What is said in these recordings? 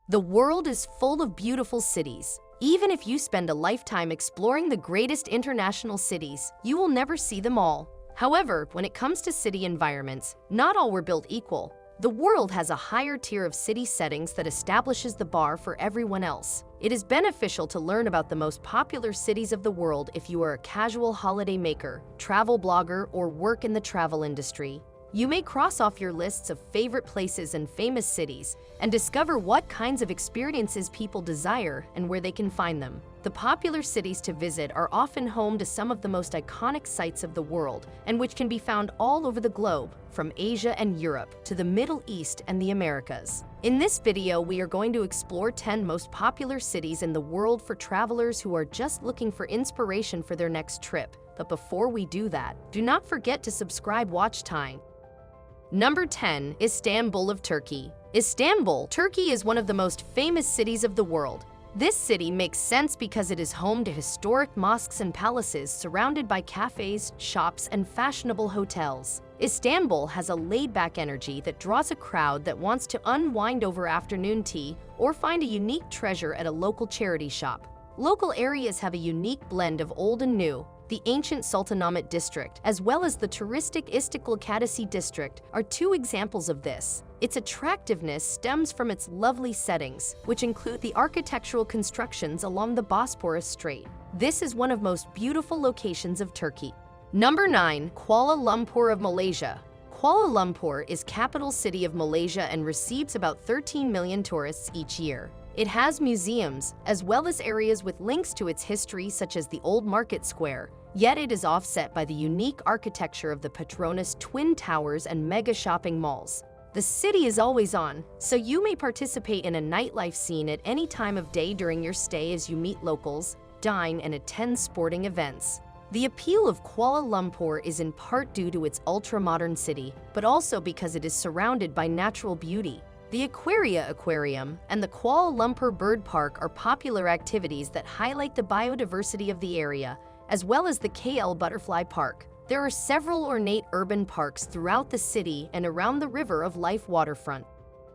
The world is full of beautiful cities. Even if you spend a lifetime exploring the greatest international cities, you will never see them all. However, when it comes to city environments, not all were built equal. The world has a higher tier of city settings that establishes the bar for everyone else. It is beneficial to learn about the most popular cities of the world if you are a casual holiday maker, travel blogger, or work in the travel industry. You may cross off your lists of favorite places and famous cities and discover what kinds of experiences people desire and where they can find them. The popular cities to visit are often home to some of the most iconic sites of the world and which can be found all over the globe, from Asia and Europe to the Middle East and the Americas. In this video, we are going to explore 10 most popular cities in the world for travelers who are just looking for inspiration for their next trip. But before we do that, do not forget to subscribe. Watch time. Number 10. Istanbul of Turkey. Istanbul, Turkey is one of the most famous cities of the world. This city makes sense because it is home to historic mosques and palaces surrounded by cafes, shops, and fashionable hotels. Istanbul has a laid-back energy that draws a crowd that wants to unwind over afternoon tea or find a unique treasure at a local charity shop. Local areas have a unique blend of old and new. The ancient Sultanahmet district, as well as the touristic Istiklal Caddesi district, are two examples of this. Its attractiveness stems from its lovely settings, which include the architectural constructions along the Bosporus Strait. This is one of the most beautiful locations of Turkey. Number 9. Kuala Lumpur of Malaysia. Kuala Lumpur is capital city of Malaysia and receives about 13 million tourists each year. It has museums, as well as areas with links to its history such as the Old Market Square, yet it is offset by the unique architecture of the Petronas Twin Towers and mega shopping malls. The city is always on, so you may participate in a nightlife scene at any time of day during your stay as you meet locals, dine, and attend sporting events. The appeal of Kuala Lumpur is in part due to its ultra-modern city, but also because it is surrounded by natural beauty. The Aquaria Aquarium and the Kuala Lumpur Bird Park are popular activities that highlight the biodiversity of the area, as well as the KL Butterfly Park. There are several ornate urban parks throughout the city and around the River of Life waterfront.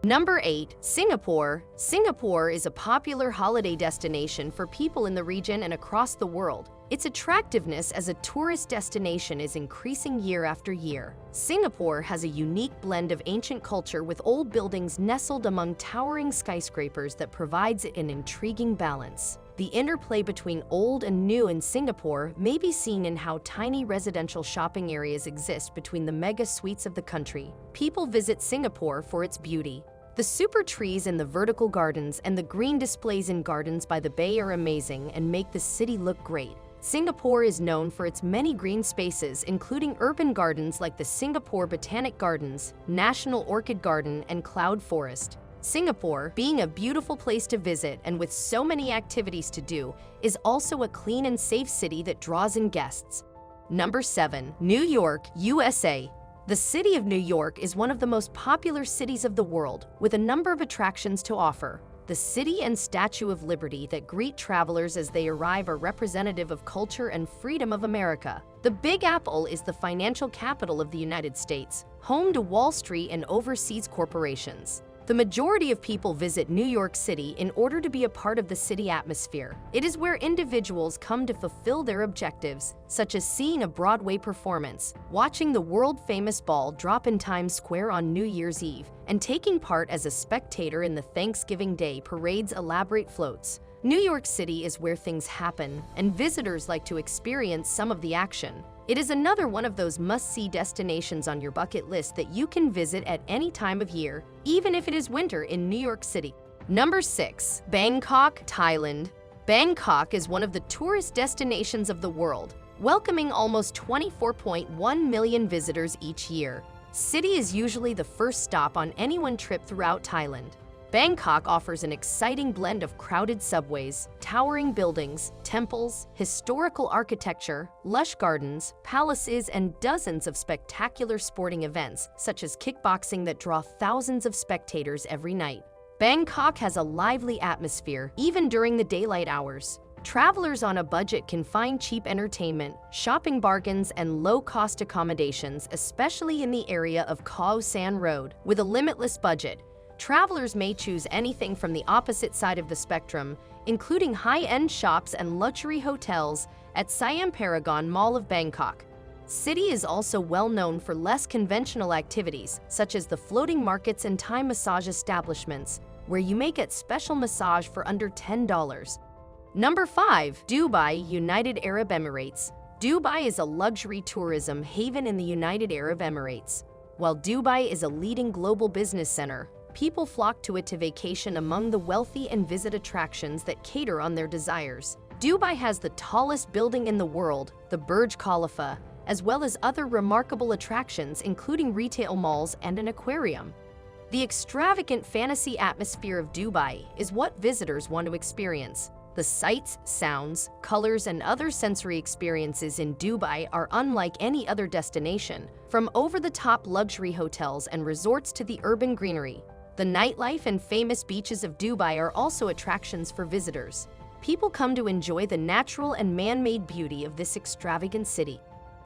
Number 8. Singapore. Singapore is a popular holiday destination for people in the region and across the world. Its attractiveness as a tourist destination is increasing year after year. Singapore has a unique blend of ancient culture with old buildings nestled among towering skyscrapers that provides it an intriguing balance. The interplay between old and new in Singapore may be seen in how tiny residential shopping areas exist between the mega suites of the country. People visit Singapore for its beauty. The super trees in the vertical gardens and the green displays in gardens by the bay are amazing and make the city look great. Singapore is known for its many green spaces, including urban gardens like the Singapore Botanic Gardens, National Orchid Garden, and Cloud Forest. Singapore, being a beautiful place to visit and with so many activities to do, is also a clean and safe city that draws in guests. Number 7. New York, USA. The city of New York is one of the most popular cities of the world, with a number of attractions to offer. The city and Statue of Liberty that greet travelers as they arrive are representative of culture and freedom of America. The Big Apple is the financial capital of the United States, home to Wall Street and overseas corporations. The majority of people visit New York City in order to be a part of the city atmosphere. It is where individuals come to fulfill their objectives, such as seeing a Broadway performance, watching the world-famous ball drop in Times Square on New Year's Eve, and taking part as a spectator in the Thanksgiving Day parade's elaborate floats. New York City is where things happen, and visitors like to experience some of the action. It is another one of those must-see destinations on your bucket list that you can visit at any time of year, even if it is winter in New York City. Number 6. Bangkok, Thailand. Bangkok is one of the tourist destinations of the world, welcoming almost 24.1 million visitors each year. City is usually the first stop on anyone's trip throughout Thailand. Bangkok offers an exciting blend of crowded subways, towering buildings, temples, historical architecture, lush gardens, palaces, and dozens of spectacular sporting events, such as kickboxing that draw thousands of spectators every night. Bangkok has a lively atmosphere, even during the daylight hours. Travelers on a budget can find cheap entertainment, shopping bargains, and low-cost accommodations, especially in the area of Khao San Road. With a limitless budget, Travelers may choose anything from the opposite side of the spectrum, including high-end shops and luxury hotels at Siam Paragon Mall of Bangkok. City is also well known for less conventional activities, such as the floating markets and Thai massage establishments, where you may get special massage for under $10. Number 5. Dubai, United Arab Emirates. Dubai is a luxury tourism haven in the United Arab Emirates. While Dubai is a leading global business center, people flock to it to vacation among the wealthy and visit attractions that cater on their desires. Dubai has the tallest building in the world, the Burj Khalifa, as well as other remarkable attractions including retail malls and an aquarium. The extravagant fantasy atmosphere of Dubai is what visitors want to experience. The sights, sounds, colors, and other sensory experiences in Dubai are unlike any other destination, from over-the-top luxury hotels and resorts to the urban greenery. The nightlife and famous beaches of Dubai are also attractions for visitors. People come to enjoy the natural and man-made beauty of this extravagant city.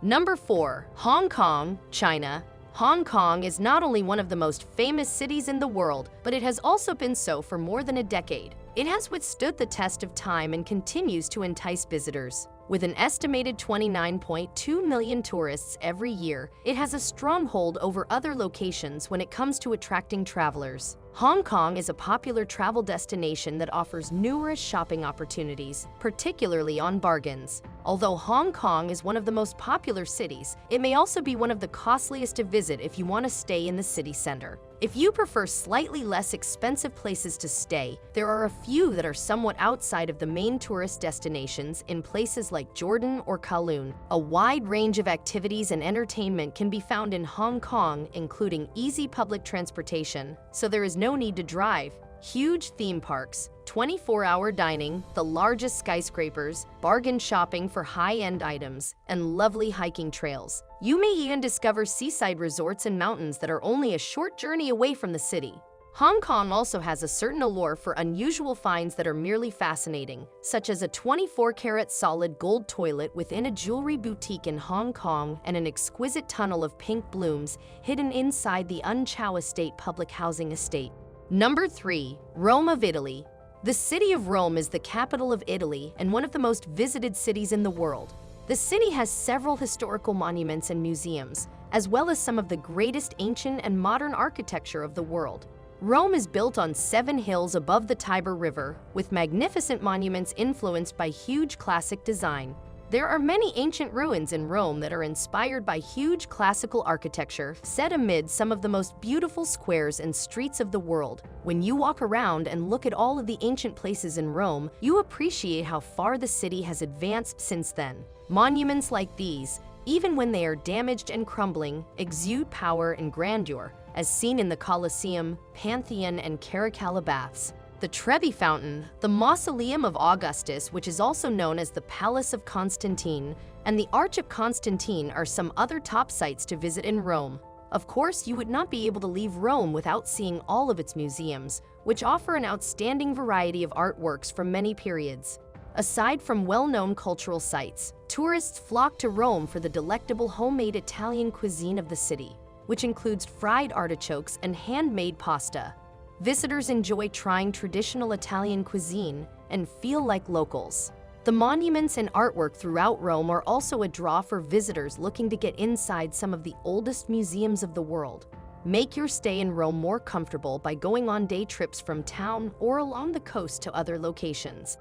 Number 4. Hong Kong, China. Hong Kong is not only one of the most famous cities in the world, but it has also been so for more than a decade. It has withstood the test of time and continues to entice visitors. With an estimated 29.2 million tourists every year, it has a strong hold over other locations when it comes to attracting travelers. Hong Kong is a popular travel destination that offers numerous shopping opportunities, particularly on bargains. Although Hong Kong is one of the most popular cities, it may also be one of the costliest to visit if you want to stay in the city center. If you prefer slightly less expensive places to stay, there are a few that are somewhat outside of the main tourist destinations in places like Jordan or Kowloon. A wide range of activities and entertainment can be found in Hong Kong, including easy public transportation, so there is no need to drive. Huge theme parks, 24-hour dining, the largest skyscrapers, bargain shopping for high-end items, and lovely hiking trails. You may even discover seaside resorts and mountains that are only a short journey away from the city. Hong Kong also has a certain allure for unusual finds that are merely fascinating, such as a 24-karat solid gold toilet within a jewelry boutique in Hong Kong and an exquisite tunnel of pink blooms hidden inside the Un Chau Estate public housing estate. Number 3. Rome of Italy. The city of Rome is the capital of Italy and one of the most visited cities in the world. The city has several historical monuments and museums, as well as some of the greatest ancient and modern architecture of the world. Rome is built on 7 hills above the Tiber River, with magnificent monuments influenced by huge classic design. There are many ancient ruins in Rome that are inspired by huge classical architecture set amid some of the most beautiful squares and streets of the world. When you walk around and look at all of the ancient places in Rome, you appreciate how far the city has advanced since then. Monuments like these, even when they are damaged and crumbling, exude power and grandeur, as seen in the Colosseum, Pantheon, and Caracalla baths. The Trevi Fountain, the Mausoleum of Augustus, which is also known as the Palace of Constantine, and the Arch of Constantine are some other top sites to visit in Rome. Of course, you would not be able to leave Rome without seeing all of its museums, which offer an outstanding variety of artworks from many periods. Aside from well-known cultural sites, tourists flock to Rome for the delectable homemade Italian cuisine of the city, which includes fried artichokes and handmade pasta. Visitors enjoy trying traditional Italian cuisine and feel like locals. The monuments and artwork throughout Rome are also a draw for visitors looking to get inside some of the oldest museums of the world. Make your stay in Rome more comfortable by going on day trips from town or along the coast to other locations.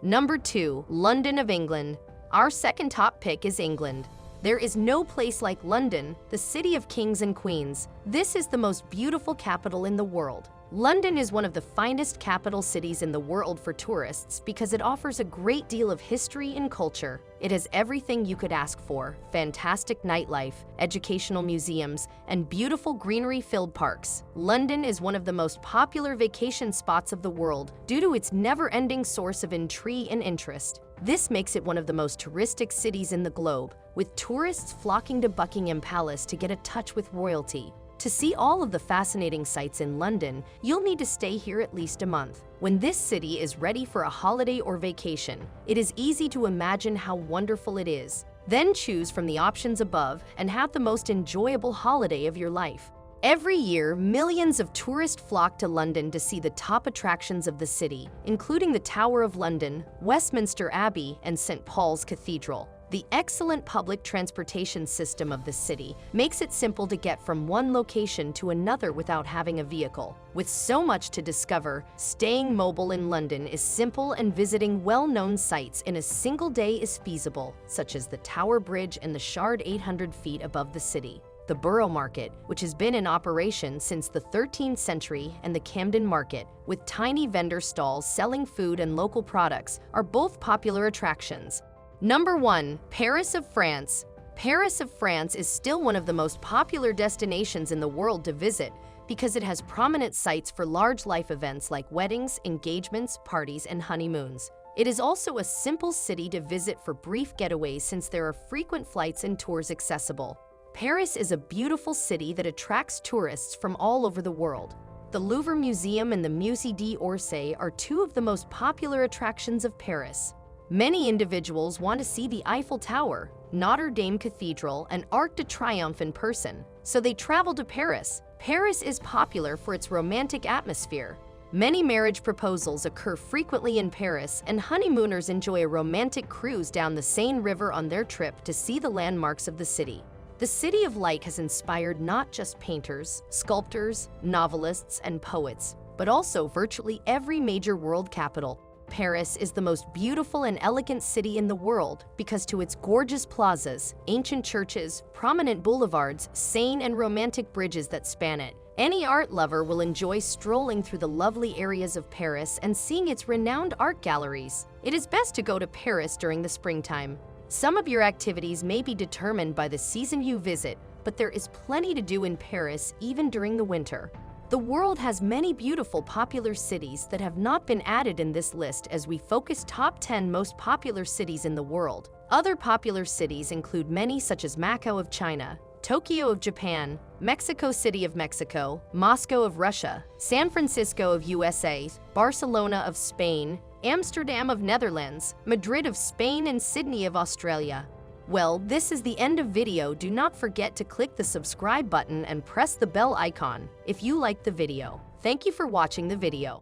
Number 2. London of England. Our second top pick is England. There is no place like London, the city of kings and queens. This is the most beautiful capital in the world. London is one of the finest capital cities in the world for tourists because it offers a great deal of history and culture. It has everything you could ask for: fantastic nightlife, educational museums, and beautiful greenery-filled parks. London is one of the most popular vacation spots of the world due to its never-ending source of intrigue and interest. This makes it one of the most touristic cities in the globe, with tourists flocking to Buckingham Palace to get a touch with royalty. To see all of the fascinating sights in London, you'll need to stay here at least a month. When this city is ready for a holiday or vacation, it is easy to imagine how wonderful it is. Then choose from the options above and have the most enjoyable holiday of your life. Every year, millions of tourists flock to London to see the top attractions of the city, including the Tower of London, Westminster Abbey, and St. Paul's Cathedral. The excellent public transportation system of the city makes it simple to get from one location to another without having a vehicle. With so much to discover, staying mobile in London is simple and visiting well-known sites in a single day is feasible, such as the Tower Bridge and the Shard 800 feet above the city. The Borough Market, which has been in operation since the 13th century, and the Camden Market, with tiny vendor stalls selling food and local products, are both popular attractions. Number 1. Paris of France. Paris of France is still one of the most popular destinations in the world to visit because it has prominent sites for large life events like weddings, engagements, parties, and honeymoons. It is also a simple city to visit for brief getaways since there are frequent flights and tours accessible. Paris is a beautiful city that attracts tourists from all over the world. The Louvre Museum and the Musée d'Orsay are two of the most popular attractions of Paris. Many individuals want to see the Eiffel Tower, Notre Dame Cathedral, and Arc de Triomphe in person, so they travel to Paris. Paris is popular for its romantic atmosphere. Many marriage proposals occur frequently in Paris, and honeymooners enjoy a romantic cruise down the Seine River on their trip to see the landmarks of the city. The City of Light has inspired not just painters, sculptors, novelists, and poets, but also virtually every major world capital. Paris is the most beautiful and elegant city in the world because to its gorgeous plazas, ancient churches, prominent boulevards, Seine and romantic bridges that span it. Any art lover will enjoy strolling through the lovely areas of Paris and seeing its renowned art galleries. It is best to go to Paris during the springtime. Some of your activities may be determined by the season you visit, but there is plenty to do in Paris even during the winter. The world has many beautiful popular cities that have not been added in this list as we focus top 10 most popular cities in the world. Other popular cities include many such as Macau of China, Tokyo of Japan, Mexico City of Mexico, Moscow of Russia, San Francisco of USA, Barcelona of Spain, Amsterdam of Netherlands, Madrid of Spain, and Sydney of Australia. Well, this is the end of video. Do not forget to click the subscribe button and press the bell icon if you liked the video. Thank you for watching the video.